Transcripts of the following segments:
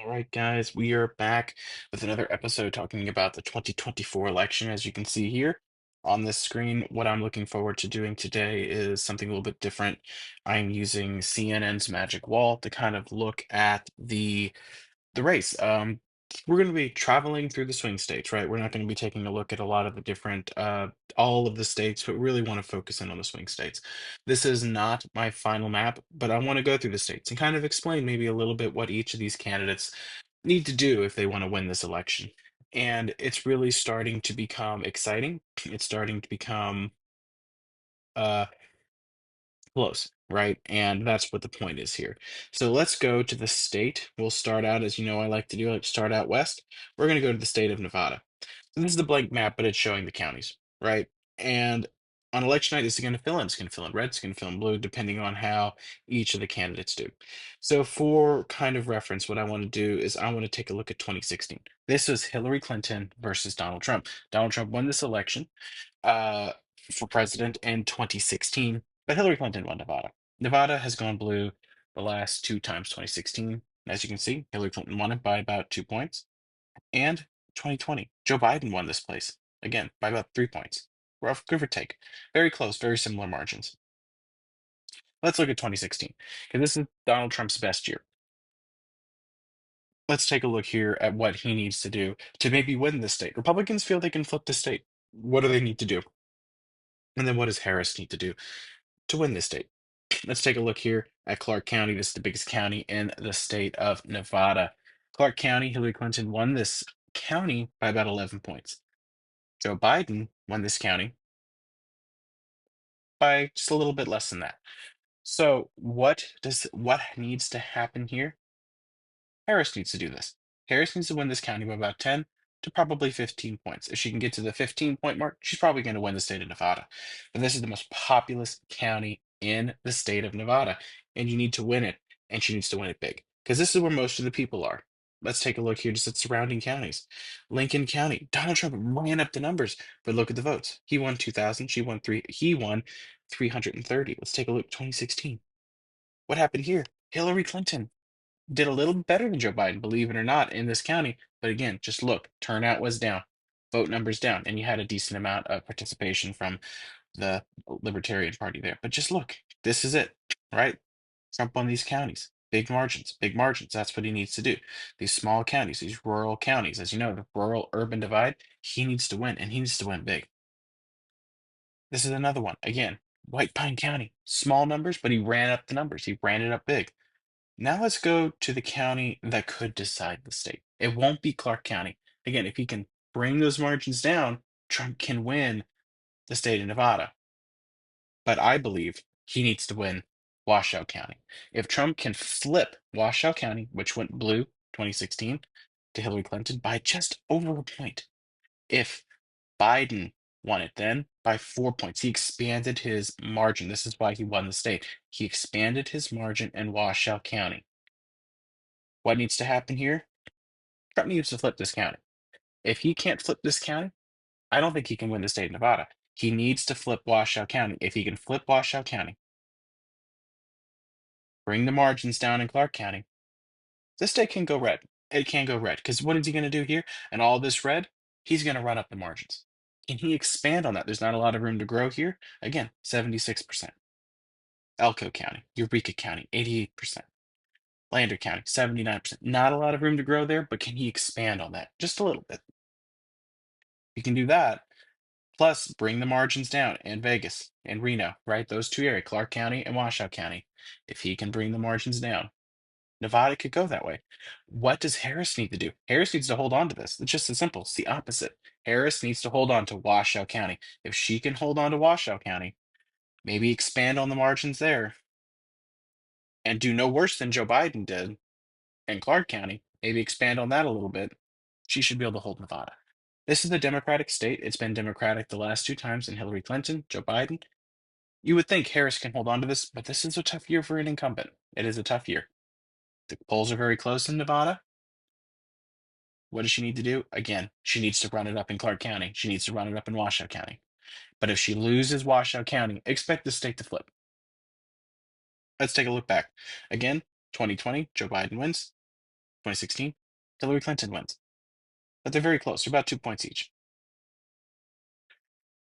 All right, guys, we are back with another episode talking about the 2024 election. As you can see here on this screen, what I'm looking forward to doing today is something a little bit different. I'm using CNN's Magic Wall to kind of look at the race. We're going to be traveling through the swing states, right? We're not going to be taking a look at a lot of the different, all of the states, but really want to focus in on the swing states. This is not my final map, but I want to go through the states and kind of explain maybe a little bit what each of these candidates need to do if they want to win this election. And it's really starting to become exciting. It's starting to become uh, close, right? And that's what the point is here. So let's go to the state. We'll start out, as you know, I like to do, I like to start out west. We're going to go to the state of Nevada. So this is the blank map, but it's showing the counties, right? And on election night, this is going to fill in. It's going to fill in red, it's going to fill in blue, depending on how each of the candidates do. So for kind of reference, what I want to do is I want to take a look at 2016. This was Hillary Clinton versus Donald Trump. Donald Trump won this election uh, for president in 2016, but Hillary Clinton won Nevada. Nevada has gone blue the last two times, 2016. As you can see, Hillary Clinton won it by about 2 points. And 2020, Joe Biden won this place again by about 3 points. Rough, give or take. Very close, very similar margins. Let's look at 2016, because this is Donald Trump's best year. Let's take a look here at what he needs to do to maybe win this state. Republicans feel they can flip the state. What do they need to do? And then what does Harris need to do to win this state? Let's take a look here at Clark County. This is the biggest county in the state of Nevada. Clark County, Hillary Clinton won this county by about 11 points. Joe Biden won this county by just a little bit less than that. So what needs to happen here? Harris needs to do this. Harris needs to win this county by about 10 to probably 15 points. If she can get to the 15-point mark, she's probably going to win the state of Nevada. But this is the most populous county in the state of Nevada, and you need to win it, and she needs to win it big because this is where most of the people are. Let's take a look here just at surrounding counties. Lincoln County, Donald Trump ran up the numbers, but look at the votes. He won 2,000, he won 330. Let's take a look, 2016. What happened here? Hillary Clinton did a little better than Joe Biden, believe it or not, in this county. But again, just look, turnout was down, vote numbers down, and you had a decent amount of participation from the Libertarian Party there. But just look, this is it, right? Trump won these counties. Big margins, big margins. That's what he needs to do. These small counties, these rural counties, as you know, the rural urban divide, he needs to win, and he needs to win big. This is another one. Again, White Pine County, small numbers, but he ran up the numbers. He ran it up big. Now let's go to the county that could decide the state. It won't be Clark County. Again, if he can bring those margins down, Trump can win the state of Nevada. But I believe he needs to win Washoe County. If Trump can flip Washoe County, which went blue 2016 to Hillary Clinton by just over a point, if Biden won it then by 4 points, he expanded his margin. This is why he won the state. He expanded his margin in Washoe County. What needs to happen here? Trump needs to flip this county. If he can't flip this county, I don't think he can win the state of Nevada. He needs to flip Washoe County. If he can flip Washoe County, bring the margins down in Clark County, this state can go red. It can go red. Because what is he going to do here? And all this red, he's going to run up the margins. Can he expand on that? There's not a lot of room to grow here. Again, 76%. Elko County, Eureka County, 88%. Lander County, 79%. Not a lot of room to grow there, but can he expand on that? Just a little bit. He can do that. Plus, bring the margins down in Vegas and Reno, right? Those two areas, Clark County and Washoe County. If he can bring the margins down, Nevada could go that way. What does Harris need to do? Harris needs to hold on to this. It's just as simple. It's the opposite. Harris needs to hold on to Washoe County. If she can hold on to Washoe County, maybe expand on the margins there and do no worse than Joe Biden did in Clark County, maybe expand on that a little bit, she should be able to hold Nevada. This is a Democratic state. It's been Democratic the last two times in Hillary Clinton, Joe Biden. You would think Harris can hold on to this, but this is a tough year for an incumbent. It is a tough year. The polls are very close in Nevada. What does she need to do? Again, she needs to run it up in Clark County. She needs to run it up in Washoe County. But if she loses Washoe County, expect the state to flip. Let's take a look back. Again, 2020, Joe Biden wins. 2016, Hillary Clinton wins. But they're very close. They're about 2 points each.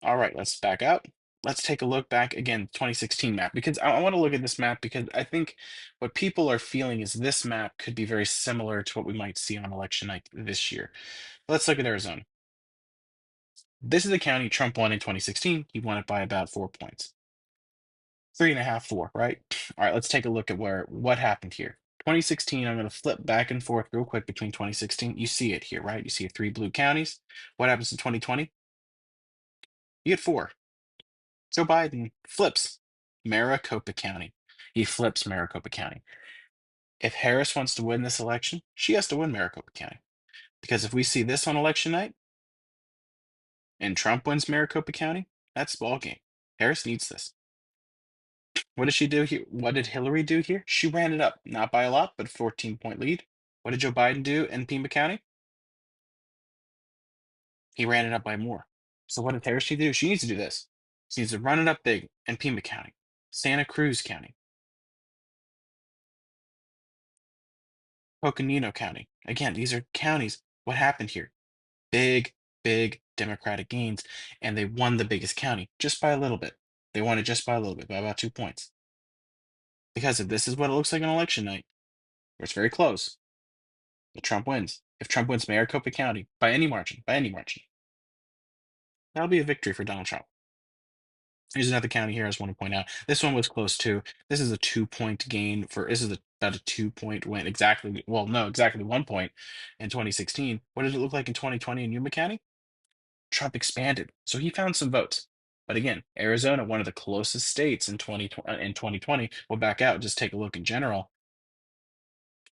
All right, let's back out. Let's take a look back again, 2016 map, because I want to look at this map because I think what people are feeling is this map could be very similar to what we might see on election night this year. Let's look at Arizona. This is the county Trump won in 2016. He won it by about 4 points. 3.5, 4, right? All right, let's take a look at what happened here. 2016, I'm going to flip back and forth real quick between 2016. You see it here, right? You see 3 blue counties. What happens in 2020? You get 4. Joe Biden flips Maricopa County. He flips Maricopa County. If Harris wants to win this election, she has to win Maricopa County. Because if we see this on election night and Trump wins Maricopa County, that's ball game. Harris needs this. What did she do here? What did Hillary do here? She ran it up, not by a lot, but 14-point lead. What did Joe Biden do in Pima County? He ran it up by more. So what did Harris do? She needs to do this. She needs to run it up big in Pima County, Santa Cruz County, Coconino County. Again, these are counties. What happened here? Big, big Democratic gains, and they won the biggest county just by a little bit. They won it just by a little bit, by about 2 points. Because if this is what it looks like on election night, where it's very close, but Trump wins. If Trump wins Maricopa County by any margin, that'll be a victory for Donald Trump. Here's another county here I just want to point out. This one was close too. This is a 2 point gain for this is about a 2 point win. Exactly. Well, no, exactly 1 point in 2016. What did it look like in 2020 in Yuma County? Trump expanded. So he found some votes. But again, Arizona, one of the closest states in 2020, we'll back out, just take a look in general.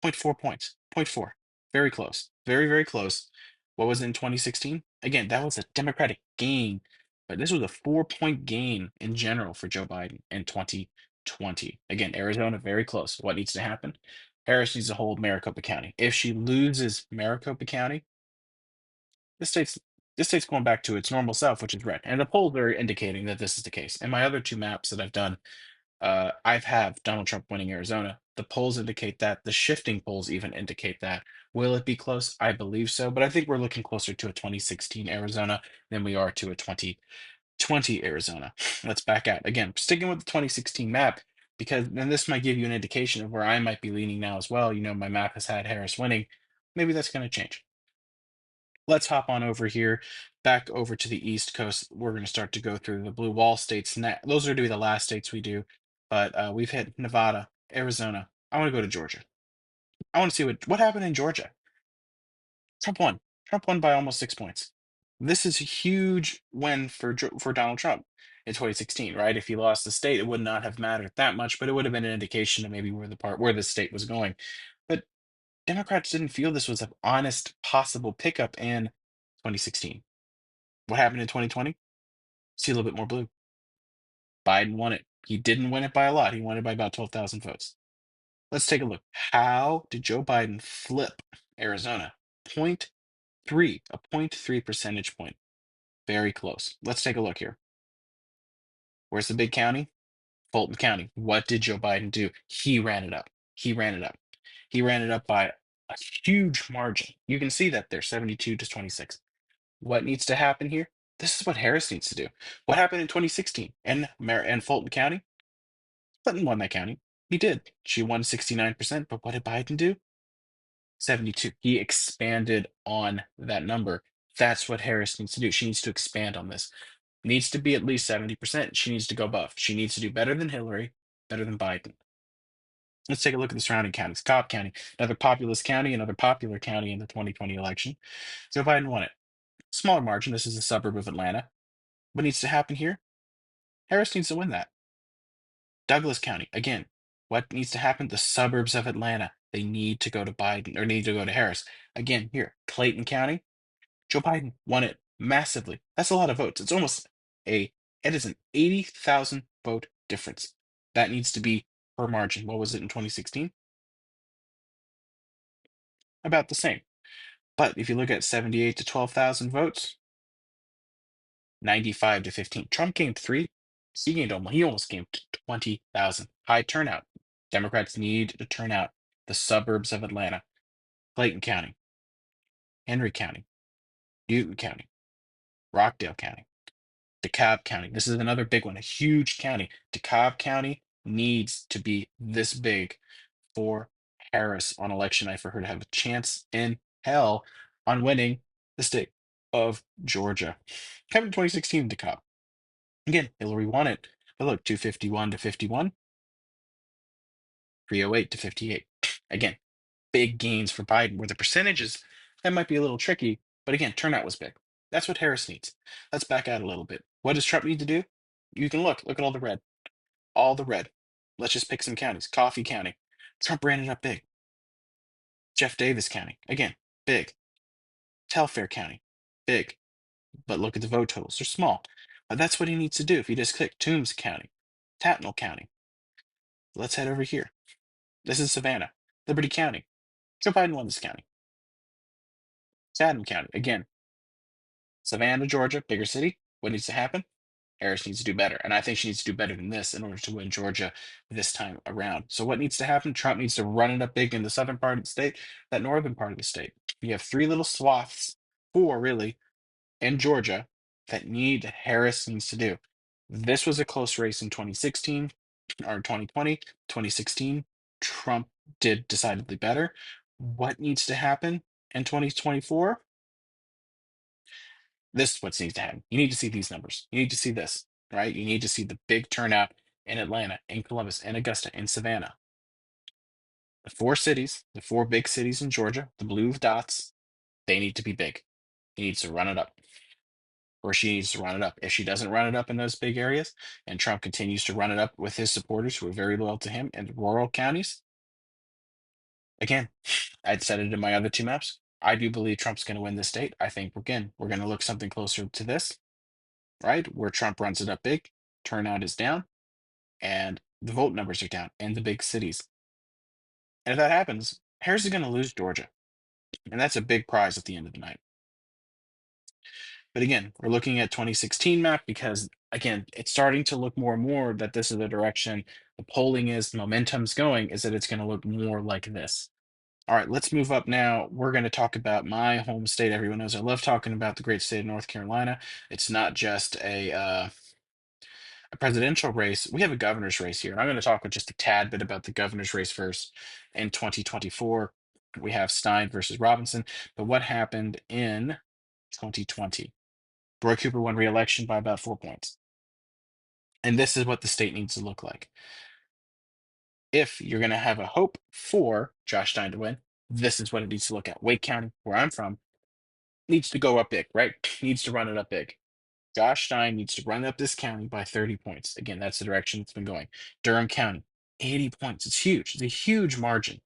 0.4 points. Point 0.4. Very close. Very, very close. What was it in 2016? Again, that was a Democratic gain, but this was a 4 point gain in general for Joe Biden in 2020. Again, Arizona, very close. What needs to happen? Harris needs to hold Maricopa County. If she loses Maricopa County, this state's this state's going back to its normal self, which is red. And the polls are indicating that this is the case. In my other 2 maps that I've done, I've have Donald Trump winning Arizona. The polls indicate that. The shifting polls even indicate that. Will it be close? I believe so, but I think we're looking closer to a 2016 Arizona than we are to a 2020 Arizona. Let's back out again, sticking with the 2016 map because then this might give you an indication of where I might be leaning now as well. You know, my map has had Harris winning. Maybe that's going to change. Let's hop on over here, back over to the East Coast. We're going to start to go through the blue wall states. Those are to be the last states we do, but we've hit Nevada, Arizona. I want to go to Georgia. I want to see what happened in Georgia. Trump won. Trump won by almost 6 points. This is a huge win for for Donald Trump in 2016, right? If he lost the state, it would not have mattered that much, but it would have been an indication of maybe where the state was going. But Democrats didn't feel this was an honest possible pickup in 2016. What happened in 2020? See a little bit more blue. Biden won it. He didn't win it by a lot. He won it by about 12,000 votes. Let's take a look. How did Joe Biden flip Arizona? Point 0.3, a 0.3 percentage point. Very close. Let's take a look here. Where's the big county? Fulton County. What did Joe Biden do? He ran it up. He ran it up. He ran it up by a huge margin. You can see that there, 72 to 26. What needs to happen here? This is what Harris needs to do. What happened in 2016 and Fulton County? Clinton won that county. He did. She won 69%. But what did Biden do? 72. He expanded on that number. That's what Harris needs to do. She needs to expand on this. Needs to be at least 70%. She needs to go above. She needs to do better than Hillary, better than Biden. Let's take a look at the surrounding counties. Cobb County, another populous county, another popular county in the 2020 election. Joe Biden won it. Smaller margin. This is a suburb of Atlanta. What needs to happen here? Harris needs to win that. Douglas County, again, what needs to happen? The suburbs of Atlanta, they need to go to Biden or need to go to Harris. Again, here, Clayton County, Joe Biden won it massively. That's a lot of votes. It is an 80,000 vote difference. That needs to be per margin. What was it in 2016? About the same. But if you look at 78 to 12,000 votes, 95 to 15. Trump gained three. He almost gained 20,000. High turnout. Democrats need to turn out the suburbs of Atlanta. Clayton County, Henry County, Newton County, Rockdale County, DeKalb County. This is another big one, a huge county. DeKalb County needs to be this big for Harris on election night for her to have a chance in hell on winning the state of Georgia. Coming 2016 DeKalb. Again, Hillary won it. But look, 251 to 51, 308 to 58. Again, big gains for Biden, where the percentages, that might be a little tricky, but again, turnout was big. That's what Harris needs. Let's back out a little bit. What does Trump need to do? You can look at all the red, all the red. Let's just pick some counties. Coffee County. Trump ran it up big. Jeff Davis County, again, big. Telfair County, big. But look at the vote totals, they're small. But that's what he needs to do. If you just click Toombs County, Tattnall County, let's head over here. This is Savannah, Liberty County. Joe Biden won this county. Chatham County, again, Savannah, Georgia, bigger city. What needs to happen? Harris needs to do better. And I think she needs to do better than this in order to win Georgia this time around. So what needs to happen? Trump needs to run it up big in the southern part of the state, that northern part of the state. You have three little swaths, four really, in Georgia that Harris needs to do. This was a close race in 2016 or 2020, 2016. Trump did decidedly better. What needs to happen in 2024? This is what needs to happen. You need to see these numbers. You need to see this, right? You need to see the big turnout in Atlanta, in Columbus, in Augusta, in Savannah. The four cities, the four big cities in Georgia, the blue dots, they need to be big. He needs to run it up, or she needs to run it up. If she doesn't run it up in those big areas, and Trump continues to run it up with his supporters who are very loyal to him in the rural counties, again, I'd said it in my other two maps. I do believe Trump's going to win this state. I think, again, we're going to look something closer to this, right? Where Trump runs it up big, turnout is down, and the vote numbers are down in the big cities. And if that happens, Harris is going to lose Georgia. And that's a big prize at the end of the night. But again, we're looking at 2016 map because again, it's starting to look more and more that this is the direction the polling is, the momentum's going, is that it's going to look more like this. All right, let's move up now. We're going to talk about my home state. Everyone knows I love talking about the great state of North Carolina. It's not just a presidential race. We have a governor's race here. And I'm going to talk with just a tad bit about the governor's race first. In 2024, we have Stein versus Robinson. But what happened in 2020? Roy Cooper won re-election by about 4 points. And this is what the state needs to look like. If you're going to have a hope for Josh Stein to win, this is what it needs to look at. Wake County, where I'm from, needs to go up big, right? Needs to run it up big. Josh Stein needs to run up this county by 30 points. Again, that's the direction it's been going. Durham County, 80 points. It's huge. It's a huge margin.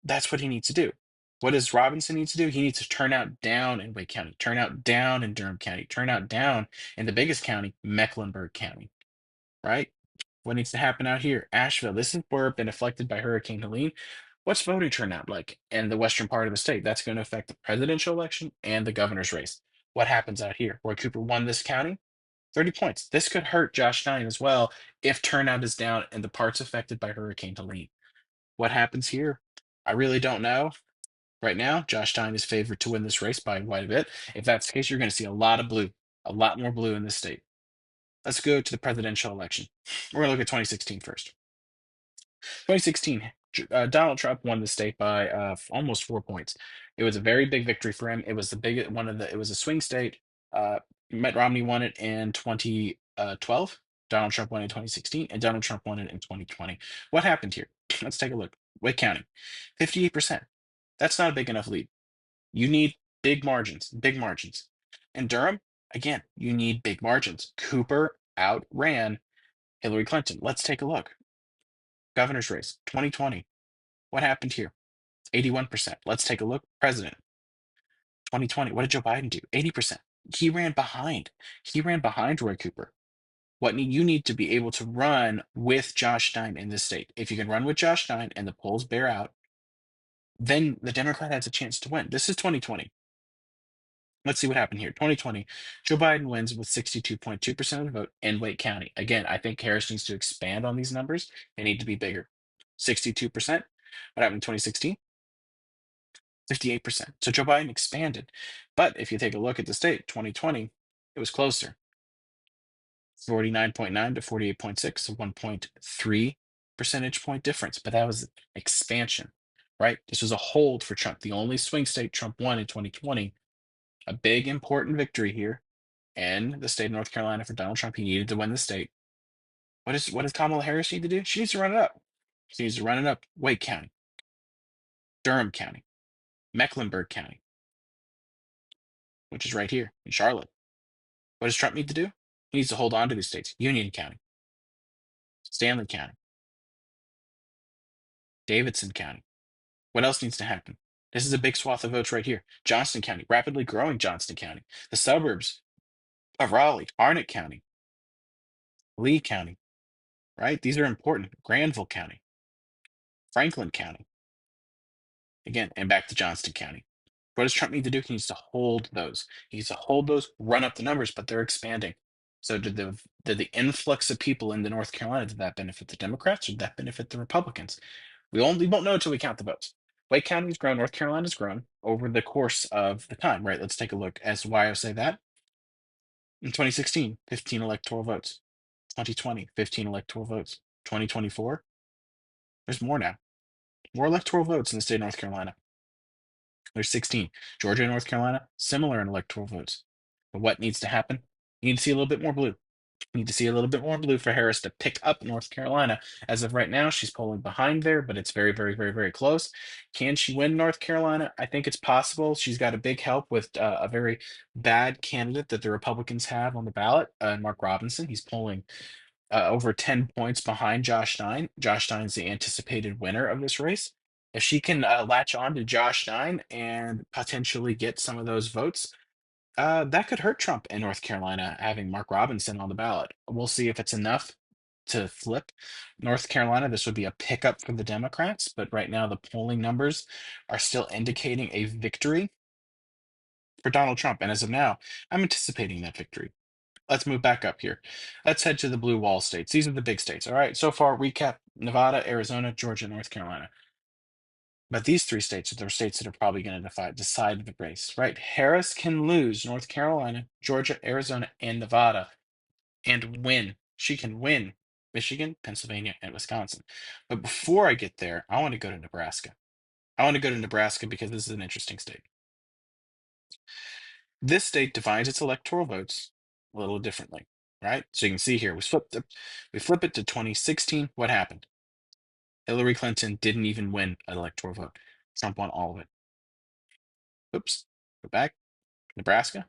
That's what he needs to do. What does Robinson need to do? He needs to turn out down in Wake County, turn out down in Durham County, turn out down in the biggest county, Mecklenburg County, right? What needs to happen out here? Asheville. This is where been affected by Hurricane Helene. What's voting turnout like in the western part of the state? That's going to affect the presidential election and the governor's race. What happens out here? Roy Cooper won this county, 30 points. This could hurt Josh Stein as well if turnout is down in the parts affected by Hurricane Helene. What happens here? I really don't know. Right now, Josh Stein is favored to win this race by quite a bit. If that's the case, you're going to see a lot of blue, a lot more blue in this state. Let's go to the presidential election. We're going to look at 2016 first. 2016, Donald Trump won the state by almost 4 points. It was a very big victory for him. It was the big one of the. It was a swing state. Mitt Romney won it in 2012. Donald Trump won it in 2016, and Donald Trump won it in 2020. What happened here? Let's take a look. Wake County, 58%. That's not a big enough lead. You need big margins, big margins. In Durham, again, you need big margins. Cooper outran Hillary Clinton. Let's take a look. Governor's race, 2020. What happened here? 81%. Let's take a look. President, 2020. What did Joe Biden do? 80%. He ran behind. He ran behind Roy Cooper. You need to be able to run with Josh Stein in this state. If you can run with Josh Stein and the polls bear out, then the Democrat has a chance to win. This is 2020. Let's see what happened here. 2020, Joe Biden wins with 62.2% of the vote in Wake County. Again, I think Harris needs to expand on these numbers. They need to be bigger. 62%. What happened in 2016? 58%. So Joe Biden expanded. But if you take a look at the state, 2020, it was closer. 49.9 to 48.6, so 1.3 percentage point difference. But that was expansion, right? This was a hold for Trump. The only swing state Trump won in 2020, a big important victory here in the state of North Carolina for Donald Trump. He needed to win the state. What does Kamala Harris need to do? She needs to run it up. She needs to run it up Wake County, Durham County, Mecklenburg County, which is right here in Charlotte. What does Trump need to do? He needs to hold on to these states. Union County, Stanley County, Davidson County. What else needs to happen? This is a big swath of votes right here. Johnston County, rapidly growing Johnston County. The suburbs of Raleigh, Harnett County, Lee County, right? These are important. Granville County, Franklin County, again, and back to Johnston County. What does Trump need to do? He needs to hold those. He needs to hold those, run up the numbers, but they're expanding. So did the influx of people into North Carolina, did that benefit the Democrats or did that benefit the Republicans? We won't know until we count the votes. Wake County's grown, North Carolina's grown over the course of the time, right? Let's take a look as to why I say that. In 2016, 15 electoral votes. 2020, 15 electoral votes. 2024, there's more now. More electoral votes in the state of North Carolina. There's 16. Georgia and North Carolina, similar in electoral votes. But what needs to happen? You need to see a little bit more blue. You need to see a little bit more blue for Harris to pick up North Carolina. As of right now, she's polling behind there, but it's very, very, very, very close. Can she win North Carolina? I think it's possible. She's got a big help with a very bad candidate that the Republicans have on the ballot, Mark Robinson. He's polling over 10 points behind Josh Stein. Josh Stein's the anticipated winner of this race. If she can latch on to Josh Stein and potentially get some of those votes, that could hurt Trump in North Carolina, having Mark Robinson on the ballot. We'll see if it's enough to flip North Carolina. This would be a pickup for the Democrats, but right now the polling numbers are still indicating a victory for Donald Trump. And as of now, I'm anticipating that victory. Let's move back up here. Let's head to the blue wall states. These are the big states. All right. So far, recap Nevada, Arizona, Georgia, North Carolina. But these three states are the states that are probably going to decide the race, right? Harris can lose North Carolina, Georgia, Arizona, and Nevada and win. She can win Michigan, Pennsylvania, and Wisconsin. But before I get there, I want to go to Nebraska. I want to go to Nebraska because this is an interesting state. This state divides its electoral votes a little differently, right? So you can see here, we flip it to 2016. What happened? Hillary Clinton didn't even win an electoral vote. Trump won all of it. Oops. Go back. Nebraska.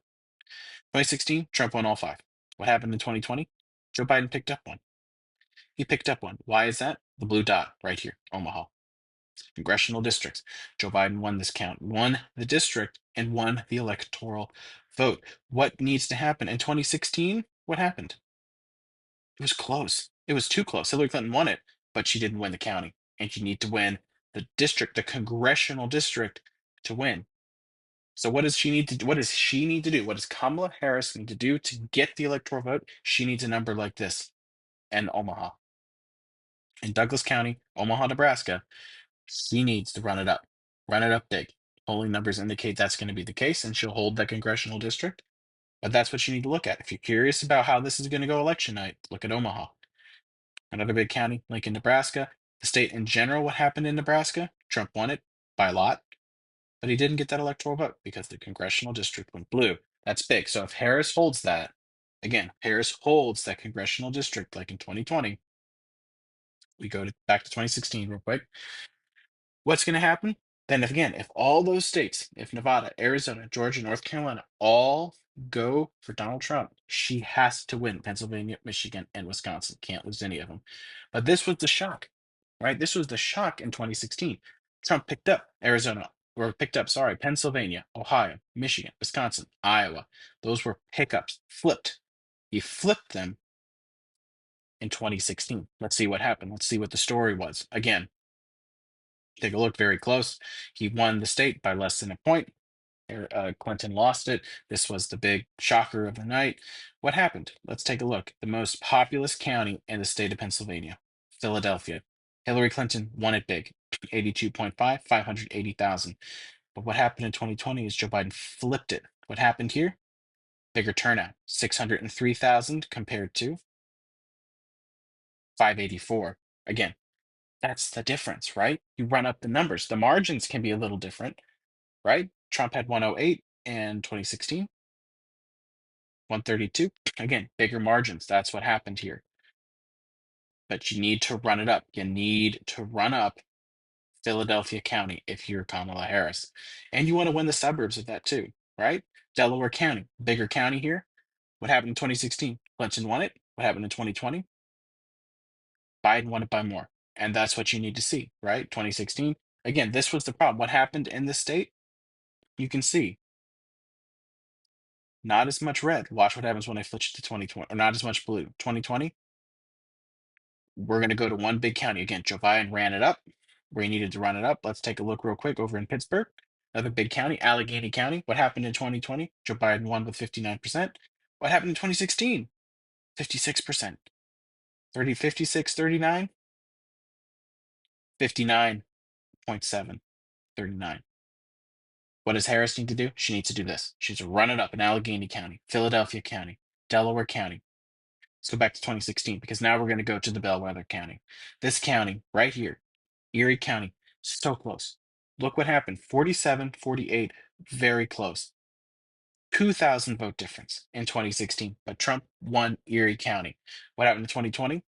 2016, Trump won all five. What happened in 2020? Joe Biden picked up one. He picked up one. Why is that? The blue dot right here, Omaha. Congressional districts. Joe Biden won this count, won the district, and won the electoral vote. What needs to happen? In 2016, what happened? It was close. It was too close. Hillary Clinton won it, but she didn't win the county. And you need to win the district, the congressional district to win. So what does she need to do? What does she need to do? What does Kamala Harris need to do to get the electoral vote? She needs a number like this in Omaha. In Douglas County, Omaha, Nebraska, she needs to run it up big. Polling numbers indicate that's going to be the case, and she'll hold that congressional district. But that's what you need to look at. If you're curious about how this is going to go election night, look at Omaha. Another big county, Lincoln, Nebraska. The state in general, what happened in Nebraska? Trump won it by a lot, but he didn't get that electoral vote because the congressional district went blue. That's big. So if Harris holds that, again, Harris holds that congressional district like in 2020, we go back to 2016 real quick. What's going to happen? Then, if all those states, if Nevada, Arizona, Georgia, North Carolina, all go for Donald Trump, she has to win Pennsylvania, Michigan, and Wisconsin. Can't lose any of them. But this was the shock, right? This was the shock in 2016. Trump picked up Arizona, or picked up, sorry, Pennsylvania, Ohio, Michigan, Wisconsin, Iowa. Those were pickups, flipped. He flipped them in 2016. Let's see what happened. Let's see what the story was. Again, take a look very close. He won the state by less than a point. Clinton lost it. This was the big shocker of the night. What happened? Let's take a look. The most populous county in the state of Pennsylvania, Philadelphia. Hillary Clinton won it big, 82.5, 580,000. But what happened in 2020 is Joe Biden flipped it. What happened here? Bigger turnout, 603,000 compared to 584. Again, that's the difference, right? You run up the numbers. The margins can be a little different, right? Trump had 108 in 2016, 132. Again, bigger margins. That's what happened here. But you need to run it up. You need to run up Philadelphia County if you're Kamala Harris. And you want to win the suburbs of that too, right? Delaware County, bigger county here. What happened in 2016? Clinton won it. What happened in 2020? Biden won it by more. And that's what you need to see, right? 2016. Again, this was the problem. What happened in this state? You can see not as much red. Watch what happens when I switch to 2020, or not as much blue. 2020, we're going to go to one big county. Again, Joe Biden ran it up where he needed to run it up. Let's take a look real quick over in Pittsburgh, another big county, Allegheny County. What happened in 2020? Joe Biden won with 59%. What happened in 2016? 56%. 30, 56, 39, 59.7, 39. What does Harris need to do? She needs to do this. She needs to run it up in Allegheny County, Philadelphia County, Delaware County. Let's go back to 2016 because now we're going to go to the Bellwether County. This county right here, Erie County, so close. Look what happened 47, 48, very close. 2,000 vote difference in 2016, but Trump won Erie County. What happened in 2020?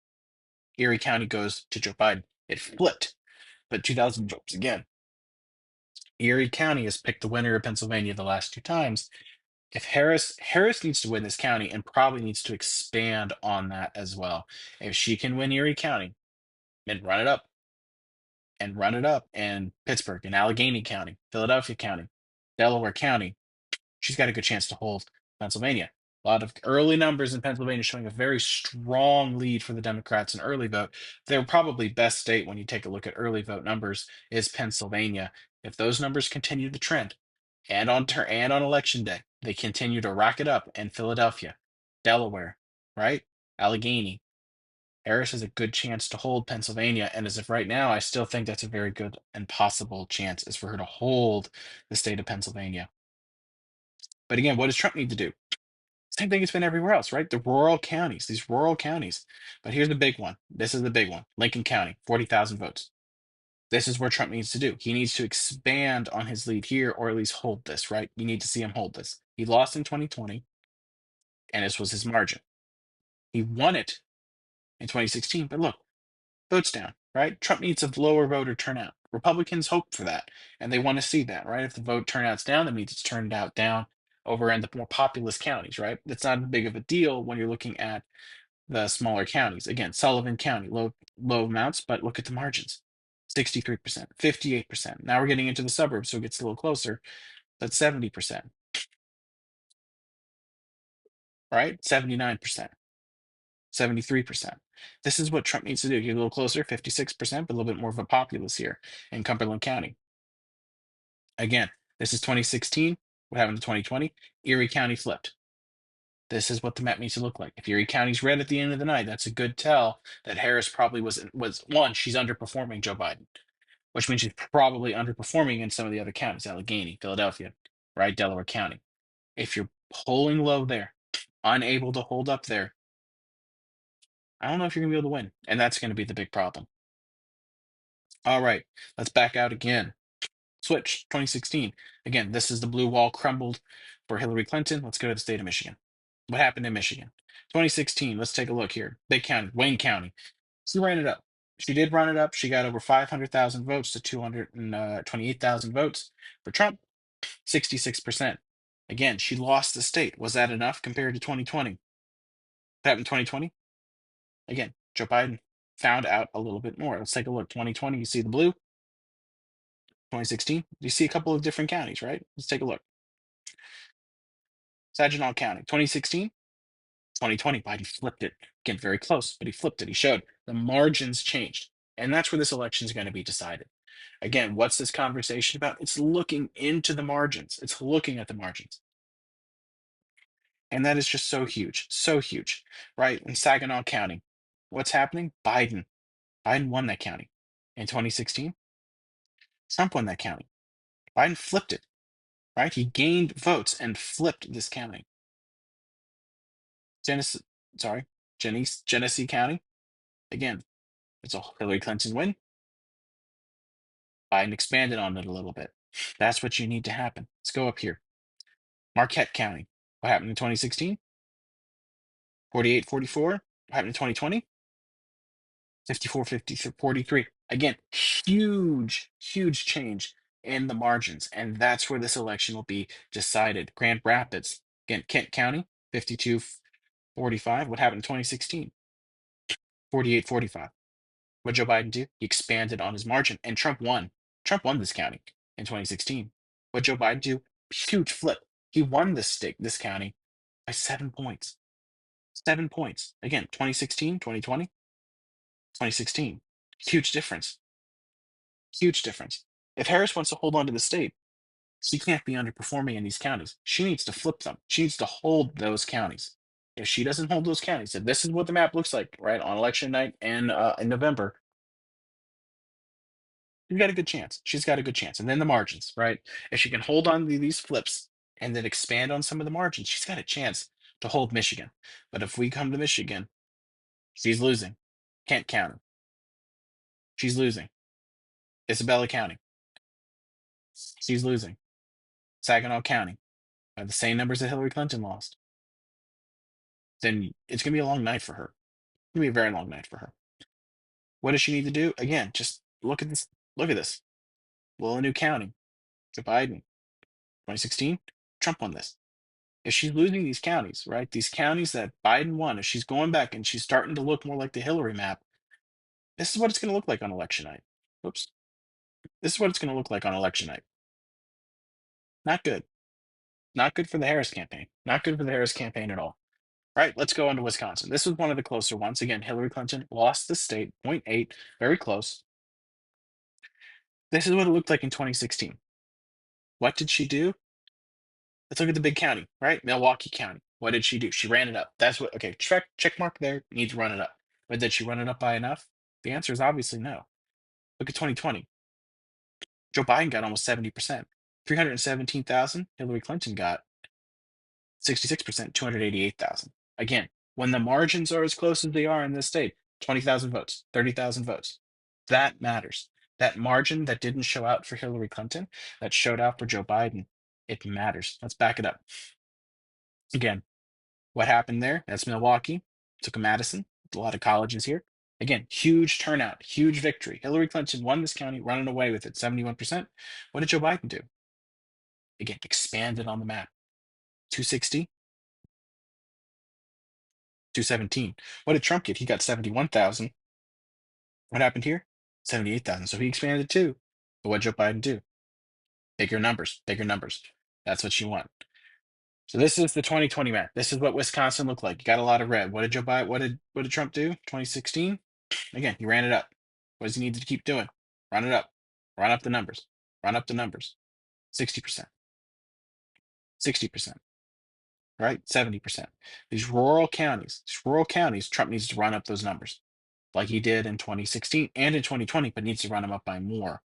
Erie County goes to Joe Biden. It flipped, but 2,000 votes again. Erie County has picked the winner of Pennsylvania the last two times. If Harris needs to win this county and probably needs to expand on that as well. If she can win Erie County and run it up and run it up in Pittsburgh and Allegheny County, Philadelphia County, Delaware County, she's got a good chance to hold Pennsylvania. A lot of early numbers in Pennsylvania showing a very strong lead for the Democrats in early vote. They're probably best state when you take a look at early vote numbers is Pennsylvania. If those numbers continue the trend, and on election day, they continue to rack it up in Philadelphia, Delaware, right? Allegheny. Harris has a good chance to hold Pennsylvania, and as of right now, I still think that's a very good and possible chance is for her to hold the state of Pennsylvania. But again, what does Trump need to do? Same thing it's been everywhere else, right? The rural counties, these rural counties. But here's the big one. This is the big one. Lincoln County, 40,000 votes. This is where Trump needs to do. He needs to expand on his lead here, or at least hold this, right? You need to see him hold this. He lost in 2020, and this was his margin. He won it in 2016, but look, votes down, right? Trump needs a lower voter turnout. Republicans hope for that, and they want to see that, right? If the vote turnout's down, that means it's turned out down over in the more populous counties, right? That's not big of a deal when you're looking at the smaller counties. Again, Sullivan County, low amounts, but look at the margins. 63%, 58%. Now we're getting into the suburbs, so it gets a little closer. But 70%, right? 79%, 73%. This is what Trump needs to do. Get a little closer, 56%, but a little bit more of a populace here in Cumberland County. Again, this is 2016. What happened in 2020? Erie County flipped. This is what the map needs to look like. If Erie County's red at the end of the night, that's a good tell that Harris probably was one, she's underperforming Joe Biden, which means she's probably underperforming in some of the other counties, Allegheny, Philadelphia, right? Delaware County. If you're polling low there, unable to hold up there, I don't know if you're gonna be able to win. And that's gonna be the big problem. All right, let's back out again. Switch 2016. Again, this is the blue wall crumbled for Hillary Clinton. Let's go to the state of Michigan. What happened in Michigan? 2016. Let's take a look here. Big county, Wayne County. She ran it up. She did run it up. She got over 500,000 votes to 228,000 votes. For Trump, 66%. Again, she lost the state. Was that enough compared to 2020? What happened in 2020? Again, Joe Biden found out a little bit more. Let's take a look. 2020, you see the blue. 2016, you see a couple of different counties, right? Let's take a look. Saginaw County, 2016, 2020, Biden flipped it. Again, very close, but he flipped it. He showed the margins changed. And that's where this election is going to be decided. Again, what's this conversation about? It's looking into the margins. It's looking at the margins. And that is just so huge, right? In Saginaw County, what's happening? Biden won that county. In 2016, Trump won that county. Biden flipped it, right? He gained votes and flipped this county. Genesee, sorry, Genesee County. Again, it's a Hillary Clinton win. Biden expanded on it a little bit. That's what you need to happen. Let's go up here. Marquette County. What happened in 2016? 48-44. What happened in 2020? 54-43. Again, huge change in the margins. And that's where this election will be decided. Grand Rapids, again, Kent County, 52-45. What happened in 2016? 48-45. What Joe Biden do? He expanded on his margin, and Trump won. Trump won this county in 2016. What Joe Biden do? Huge flip. He won this county by 7 points. 7 points. Again, 2016, 2020, 2016. Huge difference. Huge difference. If Harris wants to hold on to the state, she can't be underperforming in these counties. She needs to flip them. She needs to hold those counties. If she doesn't hold those counties, if this is what the map looks like, right, on election night and in November, you've got a good chance. She's got a good chance. And then the margins, right? If she can hold on to these flips and then expand on some of the margins, she's got a chance to hold Michigan. But if we come to Michigan, she's losing. Kent County, she's losing. Isabella County, she's losing. Saginaw County, the same numbers that Hillary Clinton lost. Then it's going to be a long night for her. It's going to be a very long night for her. What does she need to do? Again, just look at this. Look at this. Little new county. Joe Biden, 2016, Trump won this. If she's losing these counties, right? These counties that Biden won, if she's going back and she's starting to look more like the Hillary map, this is what it's going to look like on election night. Oops. This is what it's going to look like on election night. Not good. Not good for the Harris campaign. Not good for the Harris campaign at all. All right, let's go on to Wisconsin. This was one of the closer ones. Again, Hillary Clinton lost the state, point 0.8, very close. This is what it looked like in 2016. What did she do? Let's look at the big county, right? Milwaukee County. What did she do? She ran it up. That's what, okay, check mark there. Needs to run it up. But did she run it up by enough? The answer is obviously no. Look at 2020. Joe Biden got almost 70%. 317,000. Hillary Clinton got 66%, 288,000. Again, when the margins are as close as they are in this state, 20,000 votes, 30,000 votes, that matters. That margin that didn't show out for Hillary Clinton, that showed out for Joe Biden, it matters. Let's back it up. Again, what happened there? That's Milwaukee. Took a Madison. A lot of colleges here. Again, huge turnout, huge victory. Hillary Clinton won this county, running away with it, 71%. What did Joe Biden do? Again, expanded on the map. 260, 217. What did Trump get? He got 71,000. What happened here? 78,000. So he expanded too. But what did Joe Biden do? Bigger numbers, bigger numbers. That's what you want. So this is the 2020 map. This is what Wisconsin looked like. You got a lot of red. What did Joe Biden? What did Trump do? 2016. Again, he ran it up. What does he need to keep doing? Run it up. Run up the numbers. Run up the numbers. 60%. 60%. Right? 70%. These rural counties, Trump needs to run up those numbers like he did in 2016 and in 2020, but needs to run them up by more.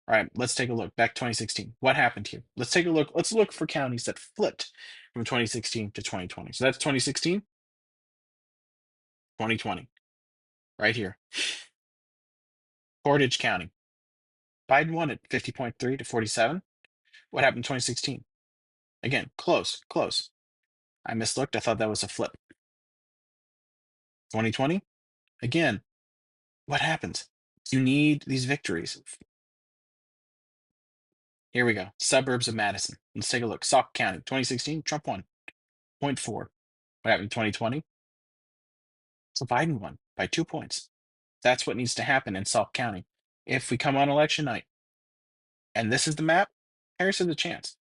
All right, let's take a look. Back 2016. What happened here? Let's take a look. Let's look for counties that flipped from 2016 to 2020. So that's 2016, 2020, right here. Portage County. Biden won it 50.3 to 47. What happened in 2016? Again, close, close. I mislooked. I thought that was a flip. 2020. Again, what happens? You need these victories. Here we go. Suburbs of Madison. Let's take a look. Sauk County, 2016, Trump won, point 0.4. What happened in 2020? So Biden won by 2 points. That's what needs to happen in Sauk County. If we come on election night and this is the map, Harris has a chance.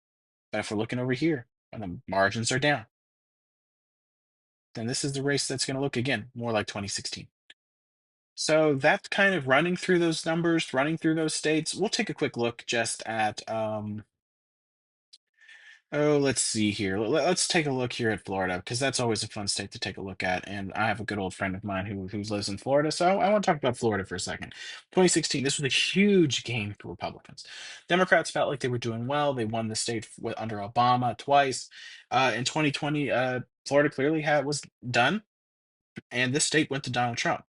But if we're looking over here and the margins are down, then this is the race that's going to look again more like 2016. So that's kind of running through those numbers, running through those states. We'll take a quick look just at Oh, let's see here. Let's take a look here at Florida because that's always a fun state to take a look at. And I have a good old friend of mine who lives in Florida, so I want to talk about Florida for a second. 2016, this was a huge game for Republicans. Democrats felt like they were doing well. They won the state under Obama twice. In 2020, Florida clearly had was done, and this state went to Donald Trump.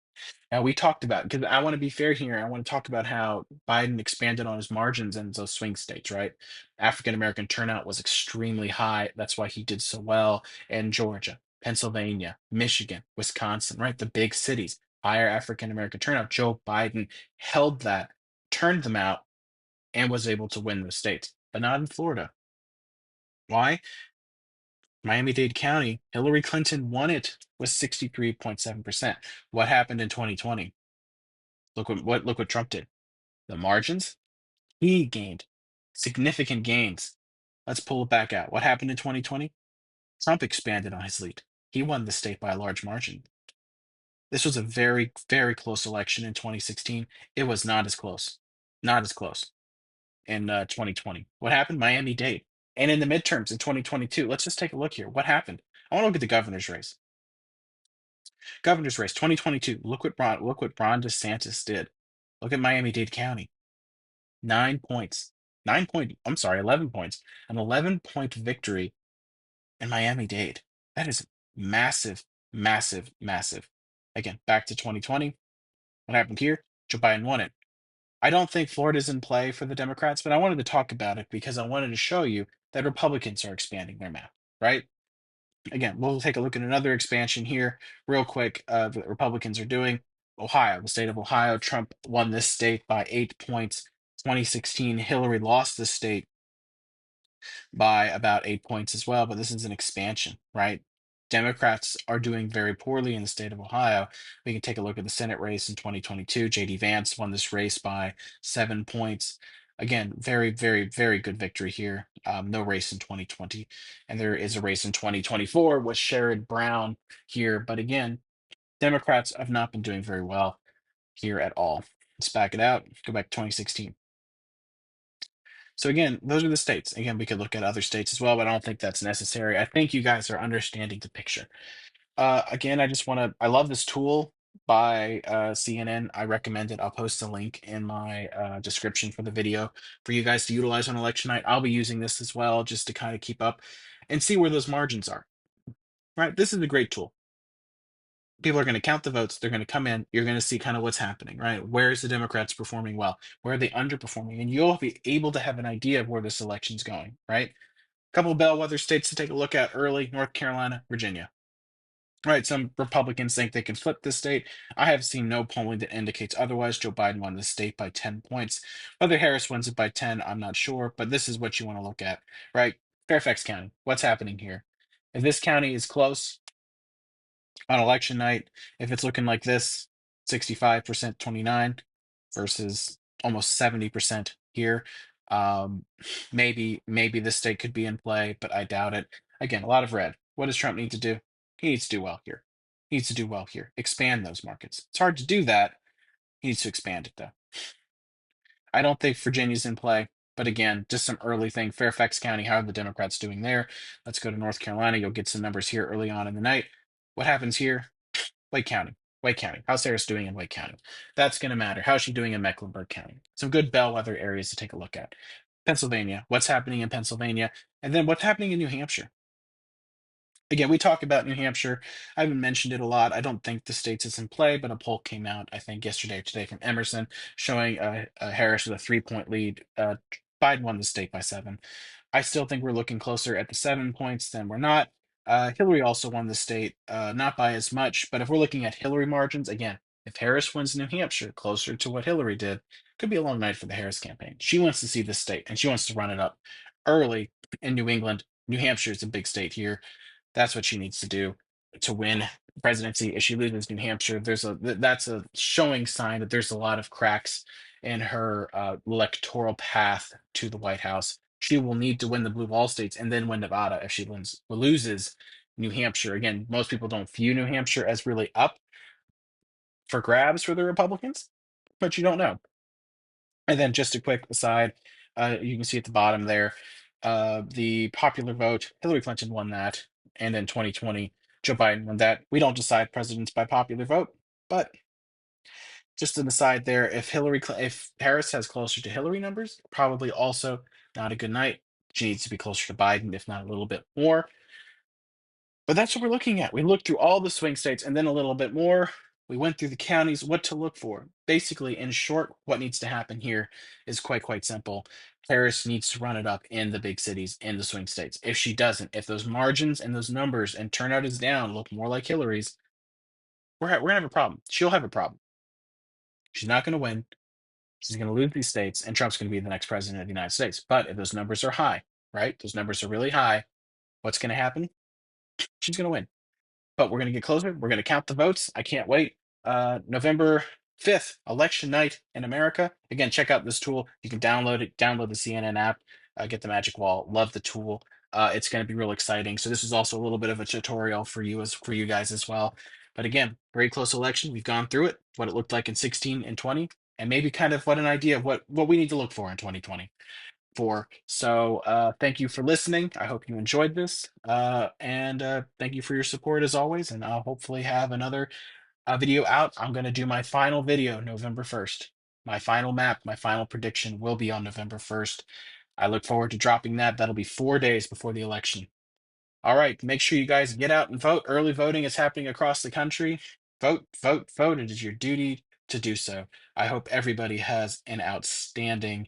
Now we talked about because I want to be fair here. I want to talk about how Biden expanded on his margins in those swing states, right? African American turnout was extremely high. That's why he did so well in Georgia, Pennsylvania, Michigan, Wisconsin, right? The big cities, higher African American turnout. Joe Biden held that, turned them out, and was able to win those states, but not in Florida. Why? Miami-Dade County, Hillary Clinton won it with 63.7%. What happened in 2020? Look what Trump did. The margins, he gained significant gains. Let's pull it back out. What happened in 2020? Trump expanded on his lead. He won the state by a large margin. This was a very, very close election in 2016. It was not as close. Not as close in 2020. What happened? Miami-Dade. And in the midterms in 2022, let's just take a look here. What happened? I want to look at the governor's race. Governor's race 2022. Look what Ron DeSantis did. Look at Miami-Dade County. 9 points. 9 point, I'm sorry, 11 points. An 11-point victory in Miami-Dade. That is massive, massive, massive. Again, back to 2020. What happened here? Joe Biden won it. I don't think Florida's in play for the Democrats, but I wanted to talk about it because I wanted to show you that Republicans are expanding their map, right? Again, we'll take a look at another expansion here, real quick. That Republicans are doing. Ohio, the state of Ohio, Trump won this state by 8 points. 2016, Hillary lost the state by about 8 points as well, but this is an expansion, right? Democrats are doing very poorly in the state of Ohio. We can take a look at the Senate race in 2022. J.D. Vance won this race by 7 points. Again, very, very, very good victory here. No race in 2020. And there is a race in 2024 with Sherrod Brown here. But again, Democrats have not been doing very well here at all. Let's back it out. Go back to 2016. So again, those are the states. Again, we could look at other states as well, but I don't think that's necessary. I think you guys are understanding the picture. Again, I love this tool by CNN. I recommend it. I'll post a link in my description for the video for you guys to utilize on election night. I'll be using this as well just to kind of keep up and see where those margins are. Right? This is a great tool. People are going to count the votes. They're going to come in. You're going to see kind of what's happening, right? Where is the Democrats performing well? Where are they underperforming? And you'll be able to have an idea of where this election's going, right? A couple of bellwether states to take a look at early: North Carolina, Virginia. Right, some Republicans think they can flip this state. I have seen no polling that indicates otherwise. Joe Biden won the state by 10 points. Whether Harris wins it by 10, I'm not sure, but this is what you want to look at, right? Fairfax County, what's happening here? If this county is close, on election night, if it's looking like this, 65% 29 versus almost 70% here, um, maybe this state could be in play, but I doubt it. Again, a lot of red. What does Trump need to do? He needs to do well here. He needs to do well here. Expand those markets. It's hard to do that. He needs to expand it though. I don't think Virginia's in play, but again, just some early thing. Fairfax County, how are the Democrats doing there? Let's go to North Carolina. You'll get some numbers here early on in the night. What happens here? Wake County. Wake County. How's Harris doing in Wake County? That's going to matter. How's she doing in Mecklenburg County? Some good bellwether areas to take a look at. Pennsylvania. What's happening in Pennsylvania? And then what's happening in New Hampshire? Again, we talk about New Hampshire. I haven't mentioned it a lot. I don't think the states is in play, but a poll came out, I think, yesterday or today from Emerson showing Harris with a 3-point lead. Biden won the state by 7. I still think we're looking closer at the 7 points than we're not. Hillary also won the state, not by as much, but if we're looking at Hillary margins, again, if Harris wins New Hampshire closer to what Hillary did, could be a long night for the Harris campaign. She wants to see the state and she wants to run it up early in New England. New Hampshire is a big state here. That's what she needs to do to win presidency. If she loses New Hampshire, that's a showing sign that there's a lot of cracks in her electoral path to the White House. She will need to win the blue wall states and then win Nevada if she loses New Hampshire. Again, most people don't view New Hampshire as really up for grabs for the Republicans, but you don't know. And then just a quick aside, you can see at the bottom there, the popular vote, Hillary Clinton won that, and then 2020, Joe Biden won that. We don't decide presidents by popular vote, but just an aside there, if Harris has closer to Hillary numbers, probably also not a good night. She needs to be closer to Biden, if not a little bit more. But that's what we're looking at. We looked through all the swing states and then a little bit more. We went through the counties, what to look for. Basically, in short, what needs to happen here is quite simple. Harris needs to run it up in the big cities, in the swing states. If she doesn't, if those margins and those numbers and turnout is down, look more like Hillary's, we're gonna have a problem. She'll have a problem. She's not gonna win. She's gonna lose these states, and Trump's gonna be the next president of the United States. But if those numbers are high, right? Those numbers are really high. What's gonna happen? She's gonna win. But we're going to get closer. We're going to count the votes. I can't wait. November 5th, election night in America. Again, check out this tool. You can download it, download the CNN app, get the magic wall. Love the tool. It's going to be real exciting. So this is also a little bit of a tutorial for you guys as well. But again, very close election. We've gone through it, what it looked like in 16 and 20, and maybe kind of what an idea of what we need to look for in 2020 for. So thank you for listening. I hope you enjoyed this. And thank you for your support as always. And I'll hopefully have another video out. I'm going to do my final video November 1st. My final map, my final prediction will be on November 1st. I look forward to dropping that. That'll be 4 days before the election. All right, make sure you guys get out and vote. Early voting is happening across the country. Vote, vote, vote. It is your duty to do so. I hope everybody has an outstanding